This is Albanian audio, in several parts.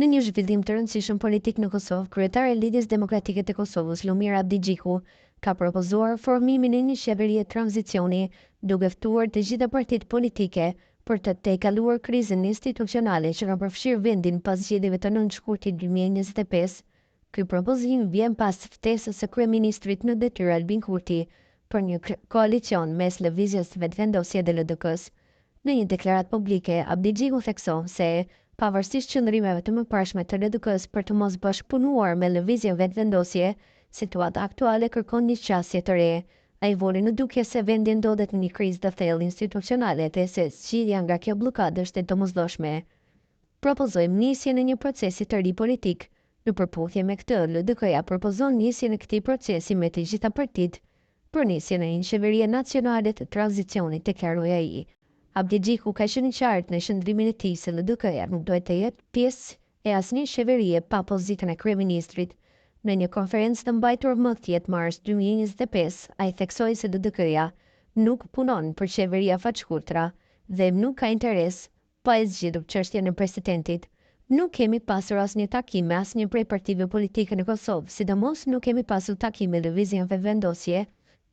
Në një zhvillim të rëndësishëm politik në Kosovë, kryetari i Lidhjes Demokratike të Kosovës, Lumir Abdigjiku, ka propozuar formimin e një qeverie tranzicioni, duke ftuar të gjitha partitë politike për të tejkaluar krizën institucionale që ka përfshirë vendin pas zgjedhjeve të nënshkurtit 2025. Ky propozim vjen pas ftesës së kryeministrit në detyrë Albin Kurti për një koalicion mes Lëvizjes Vetëvendosje dhe LDK-s. Në një deklaratë publike, Abdigjiku thekson se pavarësisht qëndrimeve të mëparshme të LDK-s për të mos bashkëpunuar me Lëvizjen Vetëvendosje, situata aktuale kërkon një qasje të re. Ai voli në dukje se vendi ndodhet në një krizë të thellë institucionale dhe se zgjidhja nga kjo bllokadë është e domosdoshme. Propozojmë nisjen e një procesi të ri politik. Në përputhje me këtë, LDK-ja propozon nisjen e këtij procesi me të gjitha partitë për nisjen e një qeverie nacionale të tranzicionit, deklaroi ai. Abdigjiku ka qenë i qartë në qëndrimin e tij se LDK-ja nuk duhet të jetë pjesë e asnjë qeverie pa pozitën e kryeministrit. Në një konferencë të mbajtur më 10 mars 2025, ai theksoi se LDK-ja nuk punon për qeveria faqkurtra dhe nuk ka interes pa e zgjidhur çështjen e presidentit. Nuk kemi pasur asnjë takim me asnjë prej partive politike në Kosovë, sidomos nuk kemi pasur takim me Lëvizjen Vetëvendosje.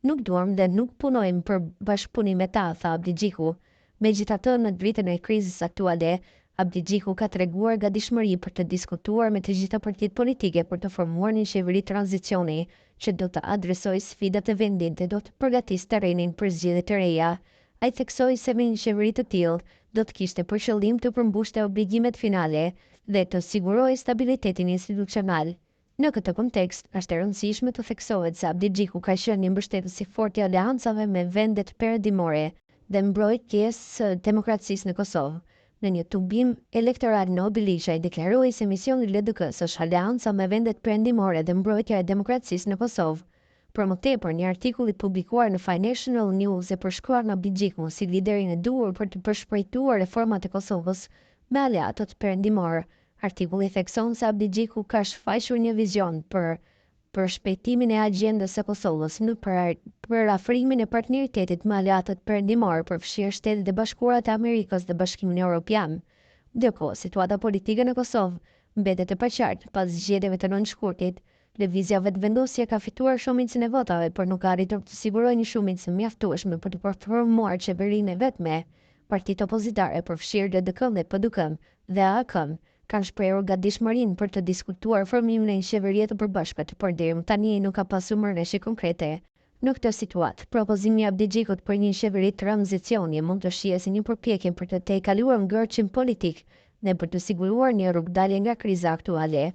Nuk duam dhe nuk punojmë për bashkëpunim me ta, tha Abdigjiku. Megjithatë, në dritën e krizës aktuale, Abdigjiku ka treguar gatishmëri për të diskutuar me të gjitha partitë politike për të formuar një qeveri tranzicioni që do të adresojë sfidat e vendit dhe do të përgatisë terrenin për zgjedhje të reja. Ai theksoi se me një qeveri të tillë do të kishte për qëllim të përmbushte obligimet finale dhe të sigurojë stabilitetin institucional. Në këtë kontekst, është e rëndësishme të theksohet se Abdigjiku ka qenë një mbështetës i fortë i aleancave me vendet perëndimore dhe mbrojtjes së demokracisë në Kosovë. Në një tubim elektoral në Obiliqa, ai deklaroi se misioni i LDK-s është aleanca me vendet perëndimore dhe mbrojtja e demokracisë në Kosovë. Për më tepër, një artikull i publikuar në Financial News e përshkruan Abdigjikun si liderin e duhur për të përshpejtuar reformat e Kosovës me aleatët perëndimor. Artikulli thekson se Abdigjiku ka shfaqur një vizion për shpejtimin e agjendës së Kosovës në për afrimin e partneritetit me aleatët perëndimor, përfshirë Shtetet e Bashkuara të Amerikës dhe Bashkimin Evropian. Ndërkohë, situata politike në Kosovë mbetet e paqartë pas zgjedhjeve të nënshkurtit. Lëvizja Vetëvendosje ka fituar shumicën e votave, por nuk ka arritur të sigurojë një shumicë mjaftueshme për të formuar qeverinë e vetme. Partitë opozitare, përfshirë LDK-n dhe PDK-n dhe AK-n, kanë shprehur gatishmërinë për të diskutuar formimin e një qeverie të përbashkët, por deri më tani nuk ka pasur marrëveshje konkrete. Në këtë situatë, propozimi i Abdigjikut për një qeveri tranzicioni mund të shihet si një përpjekje për të tejkaluar ngërçin politik dhe për të siguruar një rrugdalje nga kriza aktuale.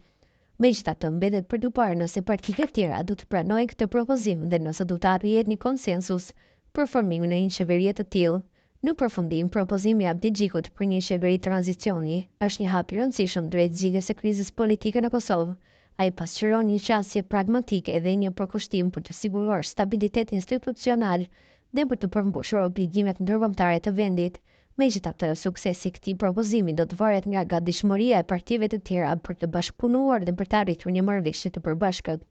Megjithatë, mbetet për të parë nëse partitë e tjera do të pranojnë këtë propozim dhe nëse do të arrihet një konsensus për formimin e një qeverie të tillë. Në përfundim, propozimi i Abdigjikut për një qeveri tranzicioni është një hap i rëndësishëm drejt zgjidhjes së krizës politike në Kosovë. Ai pasqyron një qasje pragmatike dhe një përkushtim për të siguruar stabilitet institucional dhe për të përmbushur obligimet ndërkombëtare të vendit. Megjithatë, suksesi i këtij propozimi do të varet nga gatishmëria e partive të tjera për të bashkëpunuar dhe për të arritur një marrëveshje të përbashkët.